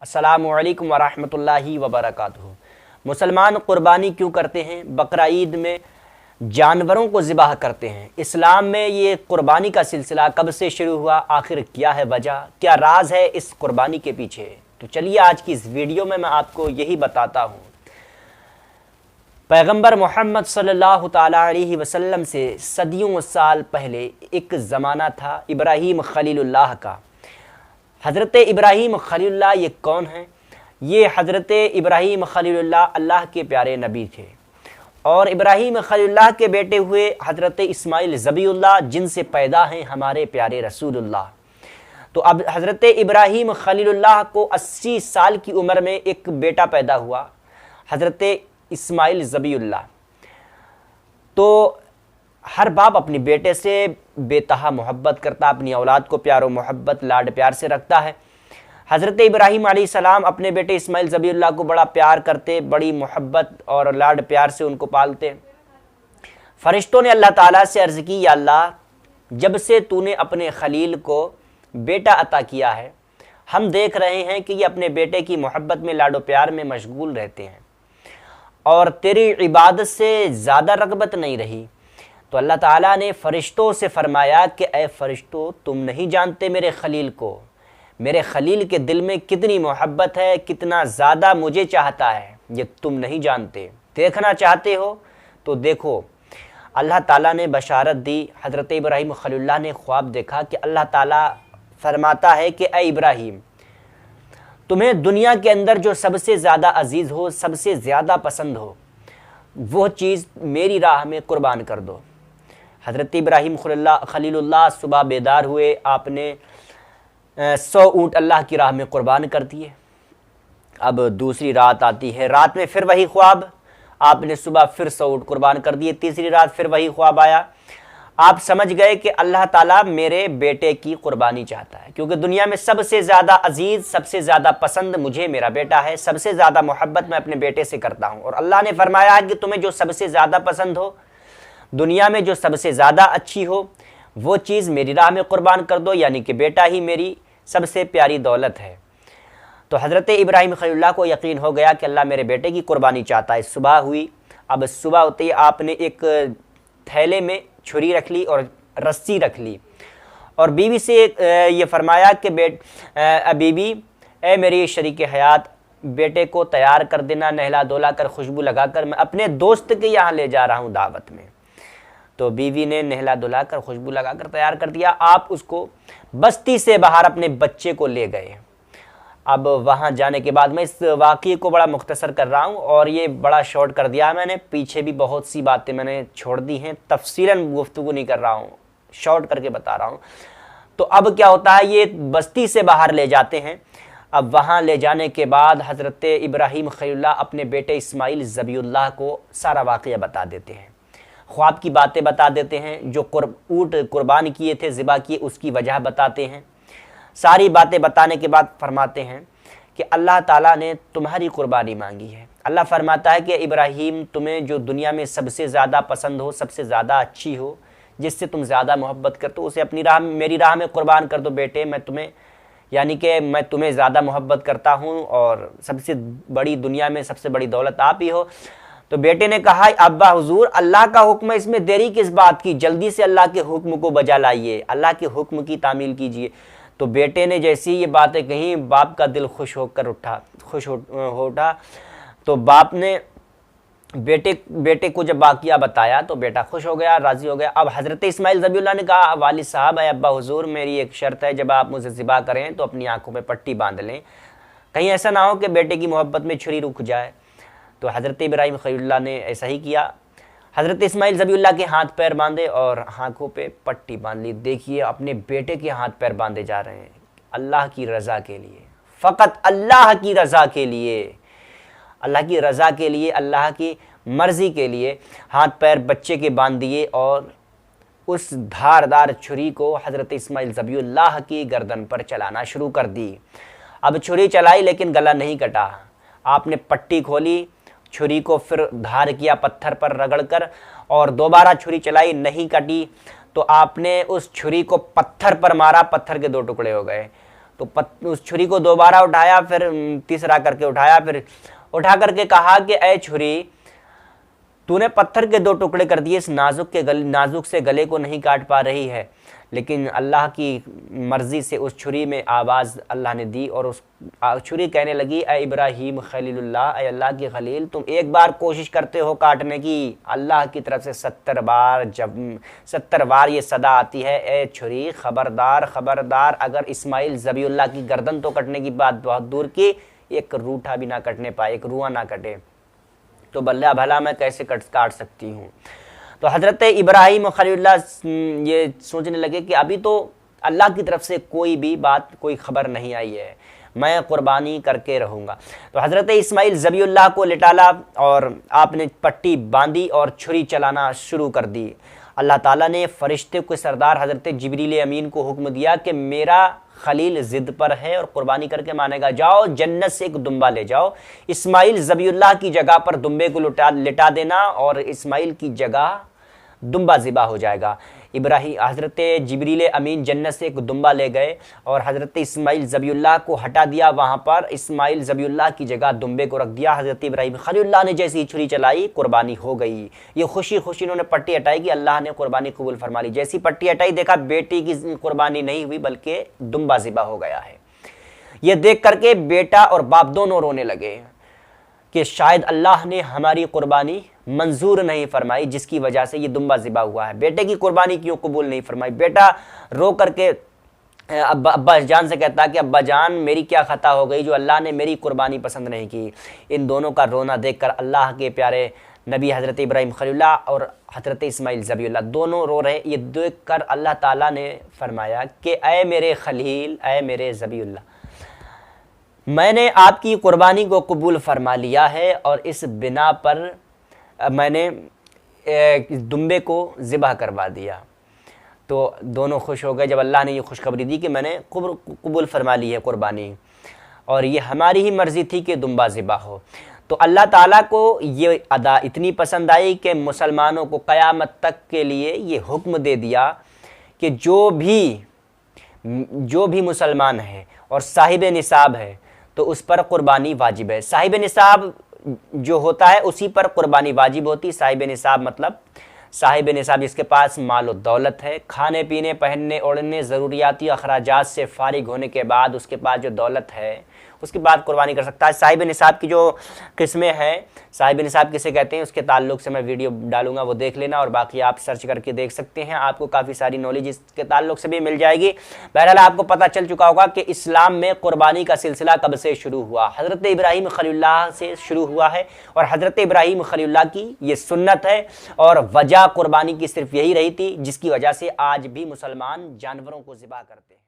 अस्सलामु अलैकुम वरहमतुल्लाहि वबरकातुहू। मुसलमान क़ुरबानी क्यों करते हैं? बकरा ईद में जानवरों को ज़िबाह करते हैं। इस्लाम में ये क़ुरबानी का सिलसिला कब से शुरू हुआ, आखिर क्या है वजह, क्या राज है इस क़ुरबानी के पीछे? तो चलिए आज की इस वीडियो में मैं आपको यही बताता हूँ। पैगंबर मोहम्मद सल्लल्लाहु ताला अलैहि वसल्लम से सदियों साल पहले एक ज़माना था इब्राहीम खलीलुल्लाह का। हज़रत इब्राहीम खलीलुल्लाह ये कौन हैं? ये हज़रत इब्राहीम खलीलुल्लाह अल्लाह के प्यारे नबी थे और इब्राहीम खलीलुल्लाह के बेटे हुए हज़रत इस्माइल ज़बीउल्लाह, जिनसे पैदा हैं हमारे प्यारे रसूलुल्लाह। तो अब हज़रत इब्राहीम खलीलुल्लाह को 80 साल की उम्र में एक बेटा पैदा हुआ, हज़रत इस्माइल ज़बीउल्लाह। तो हर बाप अपने बेटे से बेतहा मोहब्बत करता, अपनी औलाद को प्यार व मोहब्बत लाड प्यार से रखता है। हज़रत इब्राहीम अलैहिस्सलाम अपने बेटे इस्माइल ज़बीउल्लाह को बड़ा प्यार करते, बड़ी मोहब्बत और लाड प्यार से उनको पालते। फ़रिश्तों ने अल्लाह ताला से अर्ज़ की, या अल्लाह, जब से तूने अपने खलील को बेटा अता किया है, हम देख रहे हैं कि ये अपने बेटे की मोहब्बत में, लाडो प्यार में मशगूल रहते हैं और तेरी इबादत से ज़्यादा रग़बत नहीं रही। तो अल्लाह ताला ने फ़रिश्तों से फरमाया कि ए फ़रिश्तों, तुम नहीं जानते मेरे खलील को, मेरे खलील के दिल में कितनी मोहब्बत है, कितना ज़्यादा मुझे चाहता है, ये तुम नहीं जानते। देखना चाहते हो तो देखो। अल्लाह ताला ने बशारत दी। हज़रत इब्राहीम खलीलुल्लाह ने ख्वाब देखा कि अल्लाह ताला फरमाता है कि ए इब्राहीम, तुम्हें दुनिया के अंदर जो सबसे ज़्यादा अजीज़ हो, सबसे ज़्यादा पसंद हो, वो चीज़ मेरी राह में कुर्बान कर दो। हज़रत इब्राहीम खलीलुल्लाह सुबह बेदार हुए, आपने 100 ऊँट अल्लाह की राह में कुर्बान कर दिए। अब दूसरी रात आती है, रात में फिर वही ख्वाब, आपने सुबह फिर 100 ऊँट कुर्बान कर दिए। तीसरी रात फिर वही ख्वाब आया। आप समझ गए कि अल्लाह ताला मेरे बेटे की कुर्बानी चाहता है, क्योंकि दुनिया में सबसे ज़्यादा अजीज़, सबसे ज़्यादा पसंद मुझे मेरा बेटा है, सबसे ज़्यादा मोहब्बत मैं अपने बेटे से करता हूँ। और अल्लाह ने फरमाया है कि तुम्हें जो सबसे ज़्यादा पसंद हो, दुनिया में जो सबसे ज़्यादा अच्छी हो, वो चीज़ मेरी राह में कुर्बान कर दो, यानी कि बेटा ही मेरी सबसे प्यारी दौलत है। तो हज़रत इब्राहीम खलीलुल्लाह को यकीन हो गया कि अल्लाह मेरे बेटे की कुर्बानी चाहता है। सुबह हुई। अब सुबह होते ही आपने एक थैले में छुरी रख ली और रस्सी रख ली और बीवी से ये फरमाया कि बीबी, ए मेरी शरीक हयात, बेटे को तैयार कर देना, नहला धोला कर, खुशबू लगा कर, मैं अपने दोस्त के यहाँ ले जा रहा हूँ दावत में। तो बीवी ने नहला धुला कर, खुशबू लगा कर तैयार कर दिया। आप उसको बस्ती से बाहर अपने बच्चे को ले गए। अब वहाँ जाने के बाद, मैं इस वाक़ये को बड़ा मुख्तसर कर रहा हूँ और ये बड़ा शॉर्ट कर दिया मैंने, पीछे भी बहुत सी बातें मैंने छोड़ दी हैं, तफसीलन गुफ्तगू नहीं कर रहा हूँ, शॉर्ट करके बता रहा हूँ। तो अब क्या होता है, ये बस्ती से बाहर ले जाते हैं। अब वहाँ ले जाने के बाद हज़रत इब्राहीम खलीलुल्लाह अपने बेटे इस्माइल ज़बीउल्लाह को सारा वाक़या बता देते हैं, ख्वाब की बातें बता देते हैं, जो ऊँट कुर्बान किए थे, ज़िबा किए, उसकी वजह बताते हैं। सारी बातें बताने के बाद फरमाते हैं कि अल्लाह ताला ने तुम्हारी कुर्बानी मांगी है। अल्लाह फरमाता है कि इब्राहीम, तुम्हें जो दुनिया में सबसे ज़्यादा पसंद हो, सबसे ज़्यादा अच्छी हो, जिससे तुम ज़्यादा मोहब्बत करते हो, उसे अपनी राह, मेरी राह में कुर्बान कर दो बेटे। मैं तुम्हें, यानी कि मैं तुम्हें ज़्यादा मोहब्बत करता हूँ और सबसे बड़ी, दुनिया में सबसे बड़ी दौलत आप ही हो। तो बेटे ने कहा, अब्बा हुजूर, अल्लाह का हुक्म है, इसमें देरी किस बात की, जल्दी से अल्लाह के हुक्म को बजा लाइए, अल्लाह के हुक्म की तामील कीजिए। तो बेटे ने जैसे ही ये बातें कही, बाप का दिल खुश हो उठा। तो बाप ने बेटे को जब वाक़या बताया तो बेटा खुश हो गया, राज़ी हो गया। अब हज़रत इस्माइल ज़बीउल्लाह ने कहा, वालिद साहब, है अब्बा हुजूर, मेरी एक शर्त है, जब आप मुझे ज़िबा करें तो अपनी आंखों में पट्टी बांध लें, कहीं ऐसा ना हो कि बेटे की मोहब्बत में छुरी रुक जाए। तो हज़रत इब्राहीम खलीलुल्लाह ने ऐसा ही किया। हज़रत इस्माइल ज़बीउल्लाह के हाथ पैर बांधे और आँखों पे पट्टी बांध ली। देखिए, अपने बेटे के हाथ पैर बांधे जा रहे हैं अल्लाह की रज़ा के लिए, फ़कत अल्लाह की रज़ा के लिए, अल्लाह की रज़ा के लिए, अल्लाह की मर्ज़ी के लिए हाथ पैर बच्चे के बांध दिए और उस धारदार छुरी को हज़रत इस्माइल ज़बीउल्लाह की गर्दन पर चलाना शुरू कर दी। अब छुरी चलाई लेकिन गला नहीं कटा। आपने पट्टी खोली, छुरी को फिर धार किया पत्थर पर रगड़कर और दोबारा छुरी चलाई, नहीं कटी। तो आपने उस छुरी को पत्थर पर मारा, पत्थर के 2 टुकड़े हो गए। تو اس چھری کو دوبارہ اٹھایا، پھر تیسرا کر کے اٹھایا، پھر اٹھا کر کے کہا کہ اے چھری، تو نے پتھر کے 2 ٹکڑے کر دیے، اس نازک سے گلے کو نہیں کاٹ پا رہی ہے، لیکن اللہ کی مرضی سے اس چھری میں آواز اللہ نے دی اور اس چھری کہنے لگی اے ابراہیم خلیل اللہ، اے اللہ کی خلیل، تم ایک بار کوشش کرتے ہو کاٹنے کی، اللہ کی طرف سے 70 بار یہ صدا آتی ہے، اے چھری خبردار خبردار، اگر اسماعیل ذبیح اللہ کی گردن تو کٹنے کی بات بہت دور کی، ایک روٹھا بھی نہ کٹنے پائے، ایک روحا نہ کٹے، تو بھلا میں کیسے کاٹ سکتی ہوں۔ تو حضرت ابراہیم خلیل اللہ یہ سوچنے لگے کہ ابھی تو اللہ کی طرف سے کوئی خبر نہیں آئی ہے، میں قربانی کر کے رہوں گا۔ تو حضرت اسماعیل ذبیح اللہ کو لٹالا اور آپ نے پٹی باندھی اور چھری چلانا شروع کر دی۔ اللہ تعالیٰ نے فرشتے کے سردار حضرت جبریل امین کو حکم دیا کہ میرا خلیل ضد پر ہے اور قربانی کر کے مانے گا، جاؤ جنت سے ایک دمبا لے جاؤ، اسماعیل ذبیح اللہ کی جگہ پر دمبے کو لٹا دینا اور اسماعیل کی جگہ دمبا ذبح ہو جائے گا۔ حضرت جبریل امین جنت سے ایک دمبا لے گئے اور حضرت اسماعیل ذبیح اللہ کو ہٹا دیا، وہاں پر اسماعیل ذبیح اللہ کی جگہ دمبے کو رکھ دیا۔ حضرت ابراہیم خلیل اللہ نے جیسی چھری چلائی، قربانی ہو گئی۔ یہ خوشی انہوں نے پٹی ہٹائی کہ اللہ نے قربانی قبول فرما لی۔ جیسی پٹی ہٹائی دیکھا بیٹی کی قربانی نہیں ہوئی بلکہ دمبا ذبح ہو گیا ہے۔ یہ دیکھ کر کے بیٹا اور باپ دونوں رونے لگے کہ شاید اللہ نے ہماری قربانی منظور نہیں فرمائی، جس کی وجہ سے یہ دمبا ذبح ہوا ہے، بیٹے کی قربانی کیوں قبول نہیں فرمائی۔ بیٹا رو کر کے ابا جان سے کہتا کہ ابا جان میری کیا خطا ہو گئی جو اللہ نے میری قربانی پسند نہیں کی۔ ان دونوں کا رونا دیکھ کر اللہ کے پیارے نبی حضرت ابراہیم خلیل اللہ اور حضرت اسماعیل ذبیح اللہ دونوں رو رہے۔ یہ دیکھ کر اللہ تعالیٰ نے فرمایا کہ اے میرے خلیل، اے میرے ذبیح اللہ، میں نے آپ کی قربانی کو قبول فرما لیا ہے اور اس بنا پر میں نے دمبے کو ذبح کروا دیا۔ تو دونوں خوش ہو گئے جب اللہ نے یہ خوشخبری دی کہ میں نے قبول فرما لی ہے قربانی، اور یہ ہماری ہی مرضی تھی کہ دمبا ذبح ہو۔ تو اللہ تعالیٰ کو یہ ادا اتنی پسند آئی کہ مسلمانوں کو قیامت تک کے لیے یہ حکم دے دیا کہ جو بھی مسلمان ہے اور صاحب نصاب ہے تو اس پر قربانی واجب ہے۔ صاحب نصاب جو ہوتا ہے اسی پر قربانی واجب ہوتی۔ صاحب نصاب مطلب صاحب نصاب جس کے پاس مال و دولت ہے، کھانے پینے پہننے اوڑھنے ضروریاتی اخراجات سے فارغ ہونے کے بعد اس کے پاس جو دولت ہے اس کے بعد قربانی کر سکتا ہے۔ صاحب نصاب کی جو قسمیں ہیں، صاحب نصاب کسے کہتے ہیں، اس کے تعلق سے میں ویڈیو ڈالوں گا، وہ دیکھ لینا، اور باقی آپ سرچ کر کے دیکھ سکتے ہیں، آپ کو کافی ساری نالج اس کے تعلق سے بھی مل جائے گی۔ بہرحال آپ کو پتہ چل چکا ہوگا کہ اسلام میں قربانی کا سلسلہ کب سے شروع ہوا۔ حضرت ابراہیم خلیل اللہ سے شروع ہوا ہے، اور حضرت ابراہیم خلیل اللہ کی یہ سنت ہے، اور وجہ قربانی کی صرف یہی رہی تھی جس کی وجہ سے آج بھی مسلمان جانوروں کو ذبح کرتے ہیں۔